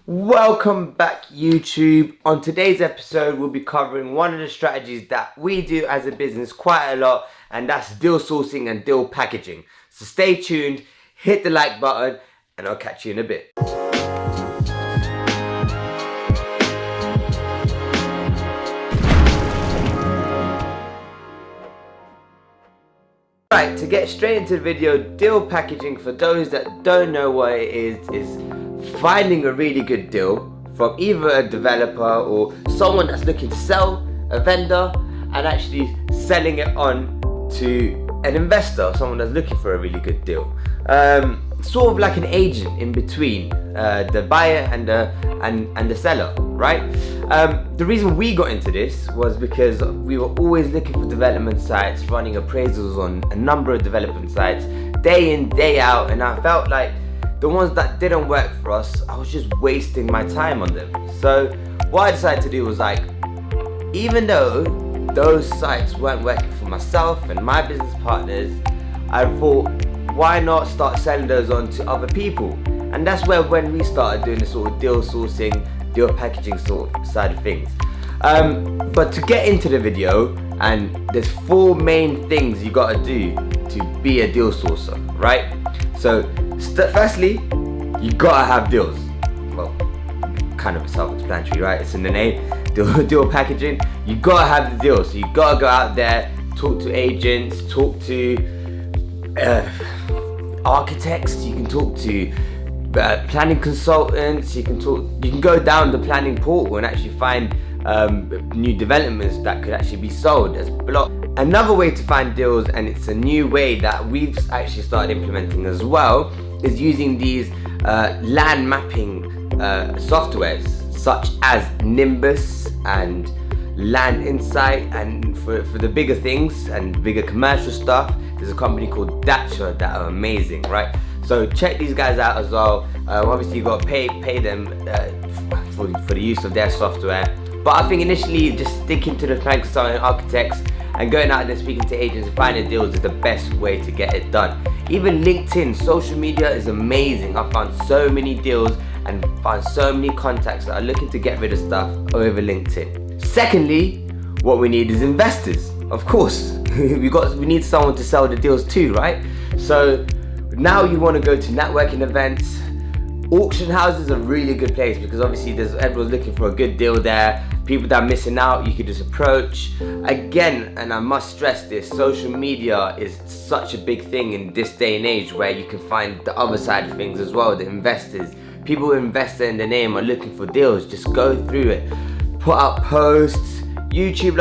Welcome back, YouTube. On today's episode, we'll be covering one of the strategies that we do as a business quite a lot, and that's deal sourcing and deal packaging. So stay tuned, hit the like button, and I'll catch you in a bit. Right, to get straight into the video, deal packaging, for those that don't know what it is finding a really good deal from either a developer or someone that's looking to sell, a vendor, and actually selling it on to an investor, someone that's looking for a really good deal. Sort of like an agent in between the buyer and the seller, right? The reason we got into this was because we were always looking for development sites, running appraisals on a number of development sites, day in, day out, and I felt like the ones that didn't work for us, I was just wasting my time on them. So what I decided to do was, like, even though those sites weren't working for myself and my business partners, I thought, why not start selling those on to other people? And that's when we started doing the sort of deal sourcing, deal packaging sort of side of things. But to get into the video, and there's 4 main things you gotta do to be a deal sourcer, right? So firstly, you gotta have deals. Well, kind of self-explanatory, right? It's in the name, deal packaging. You gotta have the deals. So you gotta go out there, talk to agents, talk to architects, you can talk to planning consultants, you can go down the planning portal and actually find new developments that could actually be sold as block. Another way to find deals, and it's a new way that we've actually started implementing as well, is using these land mapping softwares such as Nimbus and Land Insight, and for the bigger things and bigger commercial stuff, there's a company called Dacha that are amazing, right? So check these guys out as well. Obviously you got to pay them for the use of their software, but I think initially just sticking to the planning consultant and architects and going out there speaking to agents and finding deals is the best way to get it done. Even LinkedIn, social media is amazing. I found so many deals and found so many contacts that are looking to get rid of stuff over LinkedIn. Secondly, what we need is investors. Of course, we need someone to sell the deals to, right? So now you want to go to networking events. Auction houses are a really good place because obviously everyone's looking for a good deal there. People that are missing out, you could just approach. Again, and I must stress this, social media is such a big thing in this day and age, where you can find the other side of things as well, the investors. People who invest in the name are looking for deals. Just go through it. Put out posts. YouTube,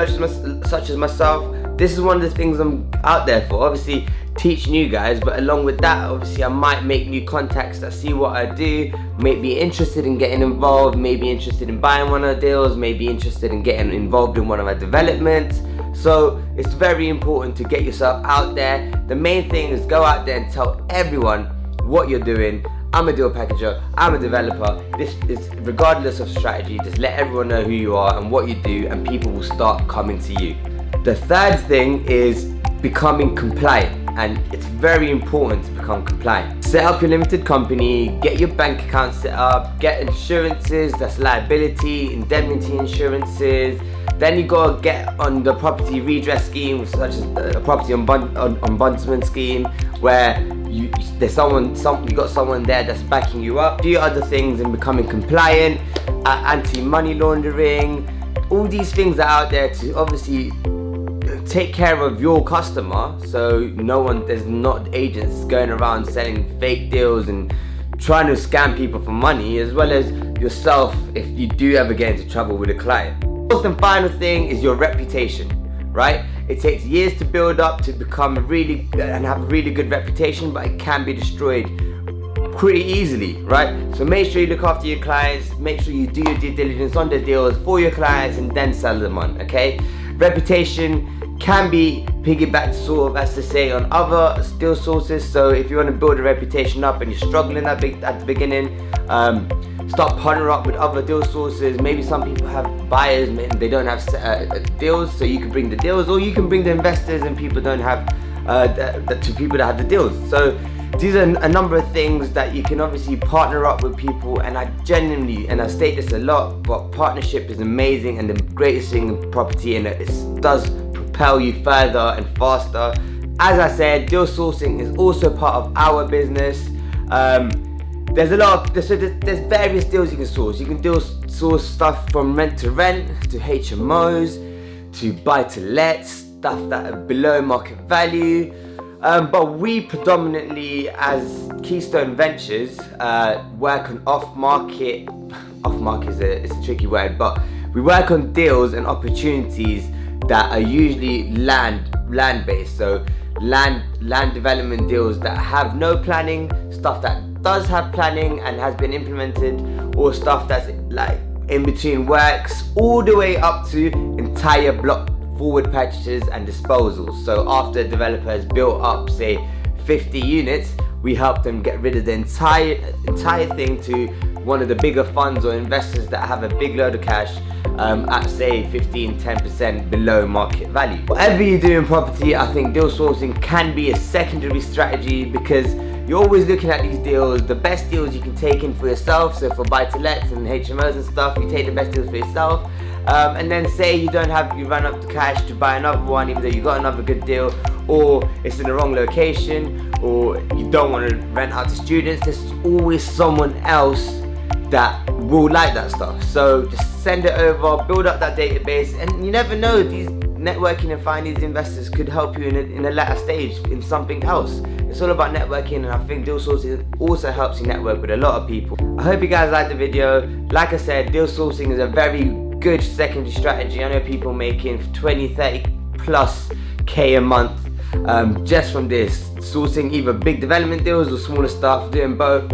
such as myself, this is one of the things I'm out there for. Obviously, teaching you guys, but along with that, obviously I might make new contacts that see what I do, may be interested in getting involved, maybe interested in buying one of the deals, maybe interested in getting involved in one of our developments. So it's very important to get yourself out there. The main thing is go out there and tell everyone what you're doing. I'm a deal packager, I'm a developer. This is regardless of strategy, just let everyone know who you are and what you do, and people will start coming to you. The third thing is becoming compliant, and it's very important to become compliant. Set up your limited company, get your bank account set up, get insurances, that's liability, indemnity insurances. Then you gotta get on the property redress scheme, such as a property ombudsman scheme, where you got someone there that's backing you up. Do your other things and becoming compliant, anti-money laundering. All these things are out there to obviously take care of your customer, so there's not agents going around selling fake deals and trying to scam people for money, as well as yourself if you do ever get into trouble with a client. Fourth and final thing is your reputation, right? It takes years to build up to become have a really good reputation, but it can be destroyed pretty easily, right? So make sure you look after your clients, make sure you do your due diligence on the deals for your clients and then sell them on, okay? Reputation can be piggybacked, sort of, as to say, on other deal sources. So if you want to build a reputation up and you're struggling at the beginning, start partnering up with other deal sources. Maybe some people have buyers, maybe they don't have deals, so you can bring the deals, or you can bring the investors and people don't have to people that have the deals. So these are a number of things that you can obviously partner up with people, and I genuinely, and I state this a lot, but partnership is amazing and the greatest thing in property, and it does propel you further and faster. As I said, deal sourcing is also part of our business. There's a lot of, there's various deals you can source. You can source stuff from rent to HMOs, to buy to let, stuff that are below market value. But we predominantly, as Keystone Ventures, work on off-market is a tricky word, but we work on deals and opportunities that are usually land-based. So land development deals that have no planning, stuff that does have planning and has been implemented, or stuff that's like in between works, all the way up to entire block forward purchases and disposals. So after a developer has built up, say, 50 units, we help them get rid of the entire thing to one of the bigger funds or investors that have a big load of cash at, say, 15-10% below market value. Whatever you do in property, I think deal sourcing can be a secondary strategy, because you're always looking at these deals, the best deals you can take in for yourself. So for buy-to-lets and HMOs and stuff, you take the best deals for yourself. And then say you run up the cash to buy another one, even though you got another good deal, or it's in the wrong location, or you don't want to rent out to students. There's always someone else that will like that stuff. So just send it over, build up that database, and you never know, these networking and finding these investors could help you in a later stage in something else. It's all about networking, and I think deal sourcing also helps you network with a lot of people. I hope you guys liked the video. Like I said, deal sourcing is a very good secondary strategy. I know people making 20-30 plus K a month just from this, sourcing either big development deals or smaller stuff, doing both.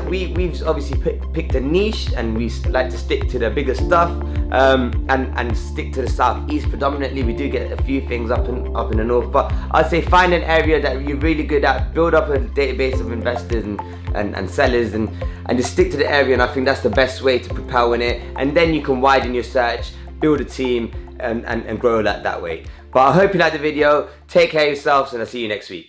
We've obviously picked a niche, and we like to stick to the bigger stuff, and stick to the southeast predominantly. We do get a few things up in the north, but I'd say find an area that you're really good at, build up a database of investors and sellers, and just stick to the area. And I think that's the best way to propel in it, and then you can widen your search, build a team, and grow that way. But I hope you liked the video. Take care of yourselves, and I'll see you next week.